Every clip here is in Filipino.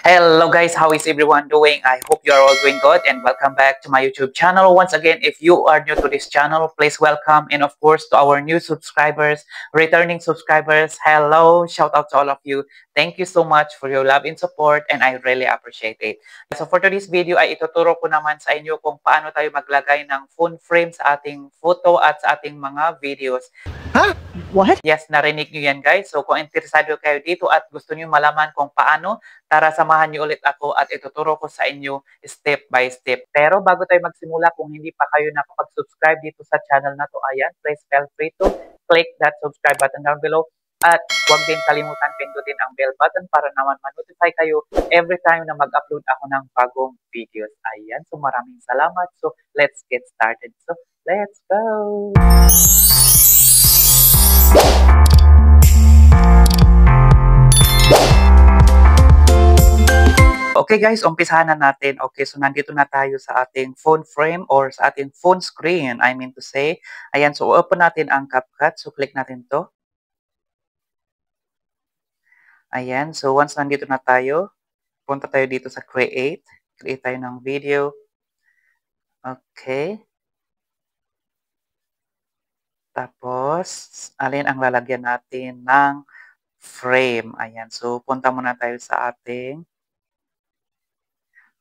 Hello guys, how is everyone doing? I hope you are all doing good and welcome back to my YouTube channel. Once again, if you are new to this channel, please welcome, and of course to our new subscribers, returning subscribers, hello, shout out to all of you. Thank you so much for your love and support and I really appreciate it. So for today's video ay ituturo ko naman sa inyo kung paano tayo maglagay ng phone frame sa ating photo at sa ating mga videos. Huh? What? Yes, narinig nyo yan guys. So kung interesado kayo dito at gusto nyo malaman kung paano, tara samahan nyo ulit ako at ituturo ko sa inyo step by step. Pero bago tayo magsimula, kung hindi pa kayo nakapag-subscribe dito sa channel na to, ayan, please feel free to click that subscribe button down below. At huwag din kalimutan pindutin ang bell button para naman ma-notify kayo every time na mag-upload ako ng bagong videos. Ayan, so maraming salamat. So let's get started. So let's go! Okay guys, umpisahan na natin. Okay, so nandito na tayo sa ating phone frame or sa ating phone screen, I mean to say. Ayan, so open natin ang CapCut. So click natin to. Ayan, so once nandito na tayo, punta tayo dito sa create. Create tayo ng video. Okay. Tapos, alin ang lalagyan natin ng frame. Ayan, so punta muna tayo sa ating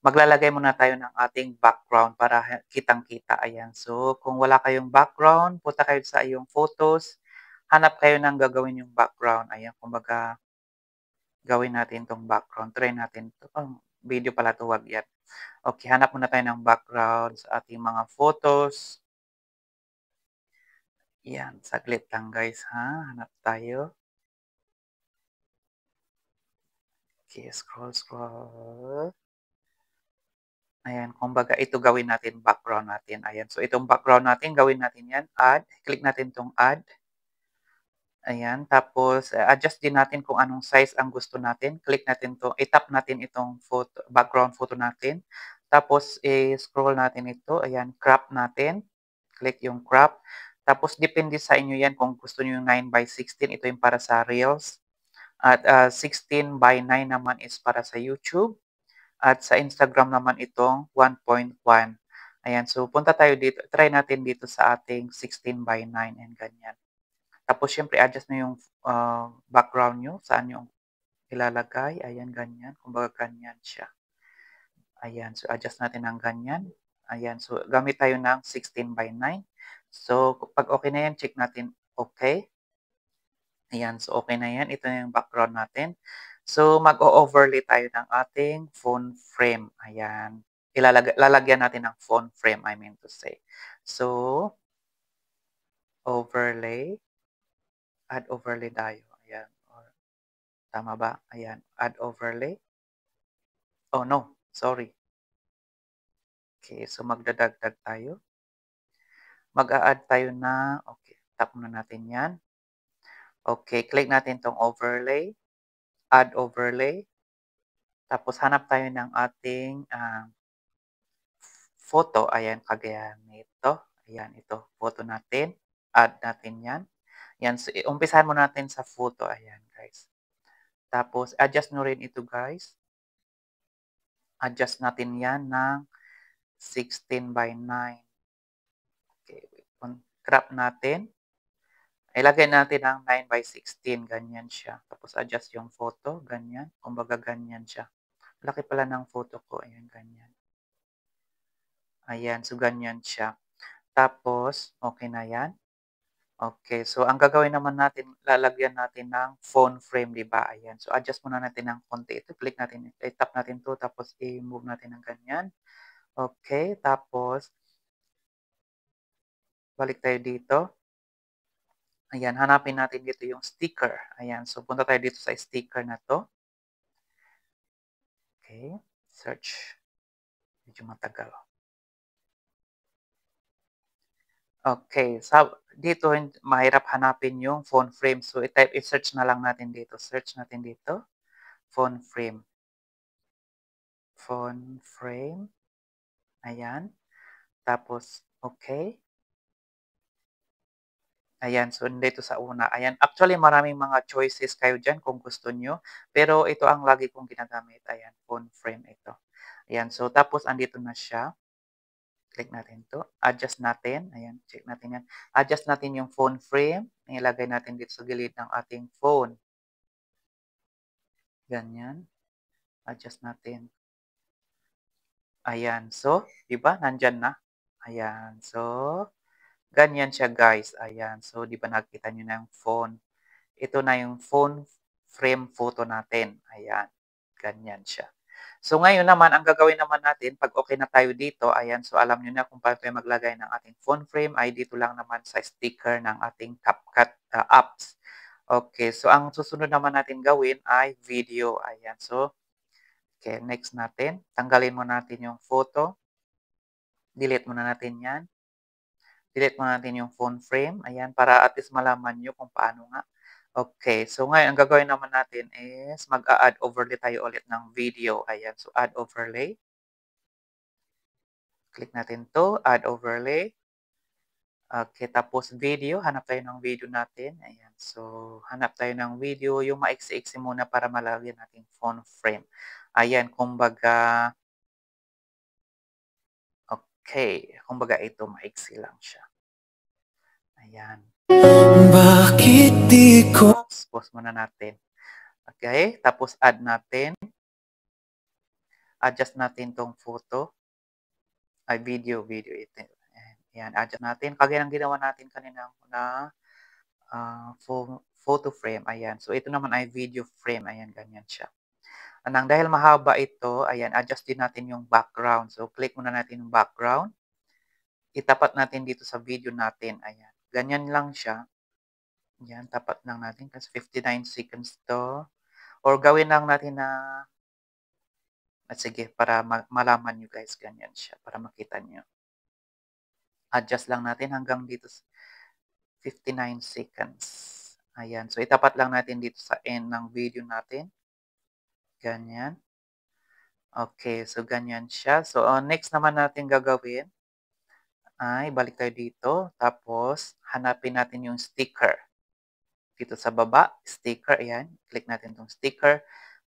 maglalagay muna tayo ng ating background para kitang-kita. Ayan. So, kung wala kayong background, punta kayo sa iyong photos. Hanap kayo ng gagawin yung background. Ayan. Kumbaga, gawin natin itong background. Try natin ito. Oh, video pala ito. Wag yan. Okay. Hanap muna tayo ng background sa ating mga photos. Yan. Saglit lang guys. Ha? Hanap tayo. Okay. Scroll. Ayan, kumbaga ito gawin natin, background natin. Ayan, so itong background natin, gawin natin yan, add. Click natin itong add. Ayan, tapos adjust din natin kung anong size ang gusto natin. Click natin to, i-tap natin itong photo, background photo natin. Tapos i-scroll natin ito, ayan, crop natin. Click yung crop. Tapos depende sa inyo yan kung gusto niyo yung 9:16, ito yung para sa Reels. At 16:9 naman is para sa YouTube. At sa Instagram naman itong 1.1. Ayan, so punta tayo dito. Try natin dito sa ating 16:9 and ganyan. Tapos syempre adjust na yung background nyo. Saan yung ilalagay. Ayan, ganyan. Kumbaga ganyan siya. Ayan, so adjust natin ng ganyan. Ayan, so gamit tayo ng 16:9. So pag okay na yan, check natin okay. Ayan, so okay na yan. Ito na yung background natin. So, mag-o-overlay tayo ng ating phone frame. Ayan. Lalagyan natin ng phone frame, I mean to say. So, overlay. Add overlay tayo. Ayan. Or, tama ba? Ayan. Add overlay. Oh, no. Sorry. Okay. So, magdadagdag tayo. Mag-a-add tayo na, okay. Tap muna natin yan. Okay. Click natin tong overlay. Add overlay. Tapos, hanap tayo ng ating photo. Ayan, kagaya nito. Ayan, ito. Photo natin. Add natin yan. Yan, so, umpisahan mo natin sa photo. Ayan, guys. Tapos, adjust nyo rin ito, guys. Adjust natin yan ng 16:9. Okay, crop natin. Ilagay natin ang 9:16. Ganyan siya. Tapos, adjust yung photo. Ganyan. Kumbaga, ganyan siya. Laki pala ng photo ko. Ayan, ganyan. Ayan, so ganyan siya. Tapos, okay na yan. Okay, so ang gagawin naman natin, lalagyan natin ng phone frame, di ba? Ayan. So adjust muna natin ng konti. Ito, click natin, i-tap natin to, tapos i-move natin ng ganyan. Okay, tapos balik tayo dito. Ayan, hanapin natin dito yung sticker. Ayan, so punta tayo dito sa sticker na to. Okay, search. Medyo matagal. Okay, so dito mahirap hanapin yung phone frame. So i-search na lang natin dito. Search natin dito. Phone frame. Phone frame. Ayan. Tapos, okay. Ayan, so dito sa una, ayan. Actually, maraming mga choices kayo diyan kung gusto niyo, pero ito ang lagi kong ginagamit, ayan, phone frame ito. Ayan, so tapos andito na siya. Click natin 'to, adjust natin, ayan, check natin 'yan. Adjust natin yung phone frame, ilagay natin dito sa gilid ng ating phone. Ganyan, adjust natin. Ayan, so 'di ba nandiyan na? Ayan, so ganyan siya guys, ayan. So 'di ba nakita niyo na yung phone. Ito na yung phone frame photo natin, ayan, ganyan siya. So ngayon naman ang gagawin naman natin 'pag okey na tayo dito, ayan, so alam niyo na kung paano tayo maglagay ng ating phone frame ay dito lang naman sa sticker ng ating CapCut, apps. Okay, so ang susunod naman natin gawin ay video, ayan. So, okay, next natin, tanggalin muna natin yung photo, delete muna natin 'yan. Delete muna natin yung phone frame, ayan, para at least malaman niyo kung paano nga. Okay, so ngayon ang gagawin naman natin is mag-a-add overlay tayo ulit ng video, ayan. So, add overlay. Click natin 'to, add overlay. Okay, tapos video, hanap tayo ng video natin, ayan. So, hanap tayo ng video, yung maiksi-iksi muna para malagyan natin phone frame. Ayan, kumbaga okay, kumbaga ito maiksi lang siya. Ayan. Bakit di ko pause muna natin. Okay, tapos add natin. Adjust natin 'tong photo. Ay video ito. Ayan, adjust natin. Kagaya ng ginawa natin kanina na, photo frame, ayan. So, ito naman ay video frame, ayan, ganyan siya. Dahil mahaba ito, ayan, adjust din natin yung background. So, click muna natin yung background. Itapat natin dito sa video natin, ayan. Ganyan lang siya. Yan, tapat lang natin kasi 59 seconds 'to. Or gawin lang natin na sige para malaman niyo guys, ganyan siya para makita niyo. Adjust lang natin hanggang dito 59 seconds. Ayan, so itapat lang natin dito sa end ng video natin. Ganyan. Okay, so ganyan siya. So, next naman natin gagawin ay balik tayo dito, tapos hanapin natin yung sticker. Dito sa baba, sticker, ayan. Click natin 'tong sticker.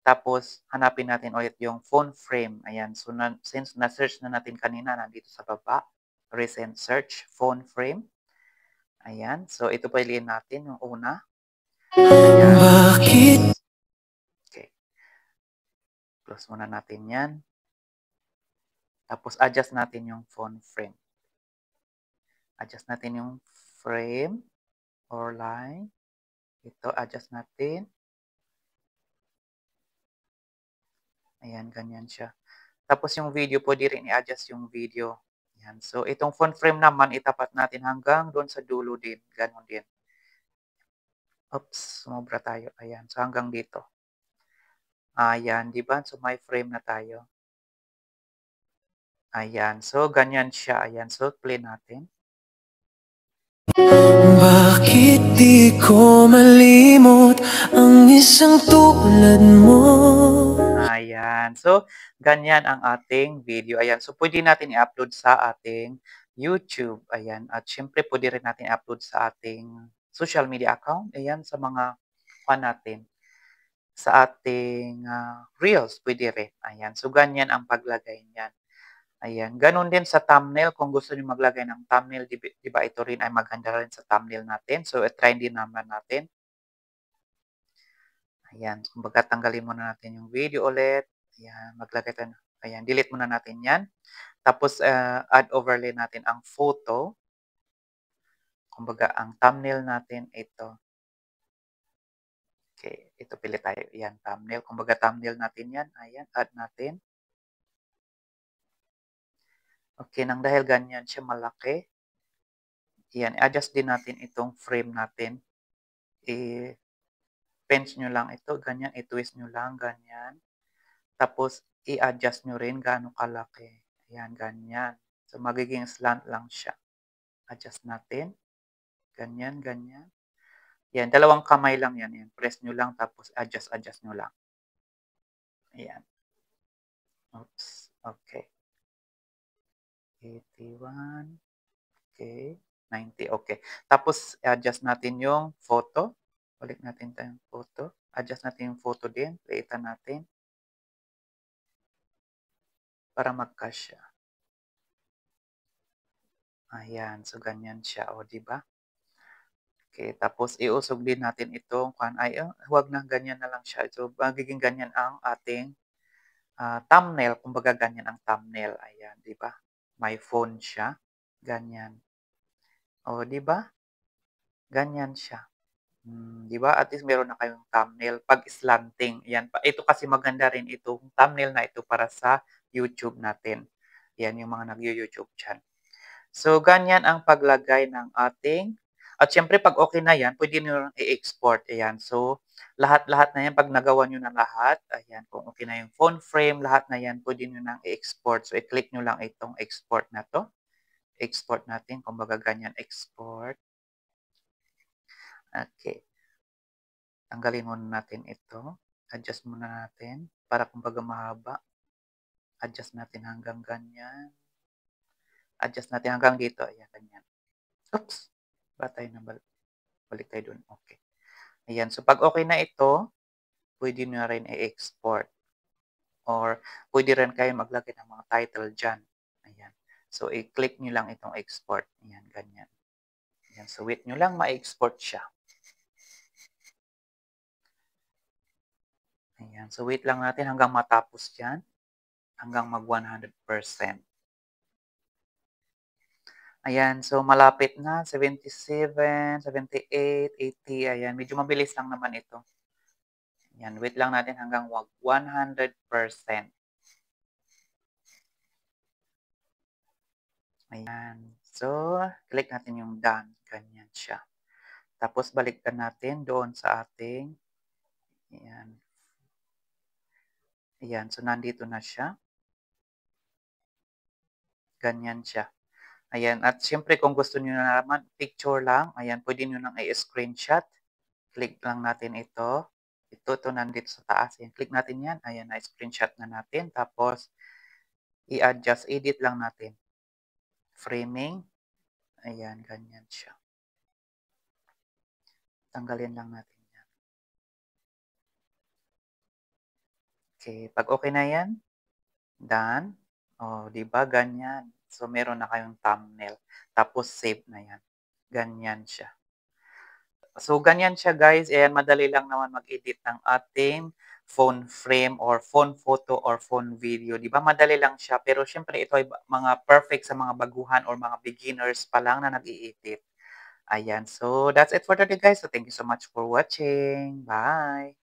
Tapos hanapin natin ulit yung phone frame, ayan. So, since na-search na natin kanina, nandito sa baba, recent search, phone frame. Ayan, so ito piliin natin yung una. Ayan. Bakit? Okay. Close muna natin 'yan. Tapos adjust natin yung phone frame. Adjust natin yung frame or line. Ito, adjust natin. Ayan, ganyan siya. Tapos yung video, pwede rin i-adjust yung video. Ayan. So, itong phone frame naman, itapat natin hanggang doon sa dulo din. Ganon din. Oops, sumobra tayo. Ayan. So, hanggang dito. Ayan, di ba? So, may frame na tayo. Ayan. So, ganyan siya. Ayan. So, play natin. Bakit di ko malimot ang isang tulad mo? Ayan. So, ganyan ang ating video. Ayan. So, pwede natin i-upload sa ating YouTube. Ayan. At syempre, pwede rin natin i-upload sa ating social media account. Ayan, sa mga fan natin. Sa ating Reels, pwede rin. Ayan. So, ganyan ang paglagay niyan. Ayan. Ganon din sa thumbnail. Kung gusto niyo maglagay ng thumbnail, di ba ito rin ay maganda rin sa thumbnail natin. So, try din naman natin. Ayan. Kumbaga, tanggalin muna natin yung video ulit. Ayan. Maglagay tayo. Ayan. Delete muna natin yan. Tapos, add overlay natin ang photo. Kumbaga, ang thumbnail natin ito. Okay. Ito pili tayo. Ayan. Thumbnail. Kumbaga, thumbnail natin yan. Ayan. Add natin. Okay, nang dahil ganyan siya malaki, yan, adjust din natin itong frame natin. I-pinch nyo lang ito, ganyan, i-twist nyo lang, ganyan. Tapos, i-adjust nyo rin gaano kalaki. Ayan, ganyan. So, magiging slant lang siya. Adjust natin. Ganyan, ganyan. Yan, dalawang kamay lang yan. Yan. Press nyo lang, tapos adjust nyo lang. Ayan. Oops. Okay. 81. Okay. 90, okay. Tapos adjust natin yung photo. Balik natin tayong photo. Adjust natin yung photo din. Liitan natin para magkasya. Ayan, so ganyan siya, o 'di ba? Okay, tapos iusog din natin itong huwag na, ganyan na lang siya. So magiging ganyan ang ating thumbnail, kumbaga ganyan ang thumbnail. Ayan, 'di ba? May phone siya, ganyan. O 'di ba? Ganyan siya. 'Di ba at least meron na kayong thumbnail 'pag slanting, 'yan pa. Ito kasi maganda rin itong thumbnail na ito para sa YouTube natin. 'Yan yung mga nagyo-YouTube diyan. So, ganyan ang paglagay ng ating at siyempre 'pag okay na 'yan, puwede niyo ng i-export, ayan. So, lahat-lahat na 'yan 'pag nagawa niyo na lahat, ayan, kung okay na yung phone frame, lahat na 'yan puwede niyo ng i-export. So, i-click niyo lang itong export na 'to. Export natin, kumbaga ganyan, export. Okay. Tanggalin muna natin ito. Adjust muna natin para kumbaga mahaba. Adjust natin hanggang ganyan. Adjust natin hanggang dito. Ayan, ganyan. Oops! Batay na balik tayo dun. Okay. Ayan. So, pag okay na ito, pwede nyo rin i-export. Or pwede rin kayo maglagay ng mga title dyan. Ayan. So, i-click nyo lang itong export. Ayan, ganyan. Ayan. So, wait nyo lang, ma-export siya. Ayan. So, wait lang natin hanggang matapos dyan. Hanggang mag 100%. Ayan, so malapit na, 77, 78, 80, ayan. Medyo mabilis lang naman ito. Ayan, wait lang natin hanggang 100%. Ayan. So, click natin yung done. Ganyan siya. Tapos, balikan natin doon sa ating, ayan. Ayan, so nandito na siya. Ganyan siya. Ayan, at siyempre kung gusto niyo na naman, picture lang. Ayan, pwede niyo nang i-screenshot. Click lang natin ito. Ito nandito sa taas. Ayan, click natin yan. Ayan, na-screenshot na natin. Tapos, i-adjust, edit lang natin. Framing. Ayan, ganyan siya. Tanggalin lang natin yan. Okay, pag okay na yan, done. O, di ba? Ganyan. So, meron na kayong thumbnail. Tapos, save na yan. Ganyan siya. So, ganyan siya guys. Ayan, madali lang naman mag-edit ng ating phone frame or phone photo or phone video. Di ba? Madali lang siya. Pero syempre ito ay mga perfect sa mga baguhan or mga beginners pa lang na nag-i-edit. Ayan. So, that's it for today guys. So, thank you so much for watching. Bye!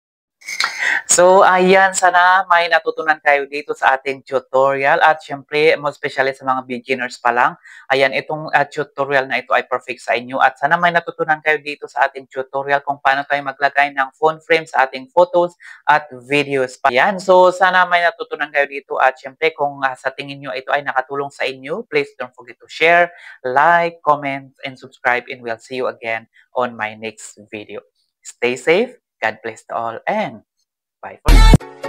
So, ayan, sana may natutunan kayo dito sa ating tutorial at syempre, most especially sa mga beginners pa lang. Ayan, itong tutorial na ito ay perfect sa inyo at sana may natutunan kayo dito sa ating tutorial kung paano tayo maglagay ng phone frame sa ating photos at videos. Ayan, so sana may natutunan kayo dito at syempre kung sa tingin nyo ito ay nakatulong sa inyo, please don't forget to share, like, comment, and subscribe and we'll see you again on my next video. Stay safe, God bless to all, and bye for now.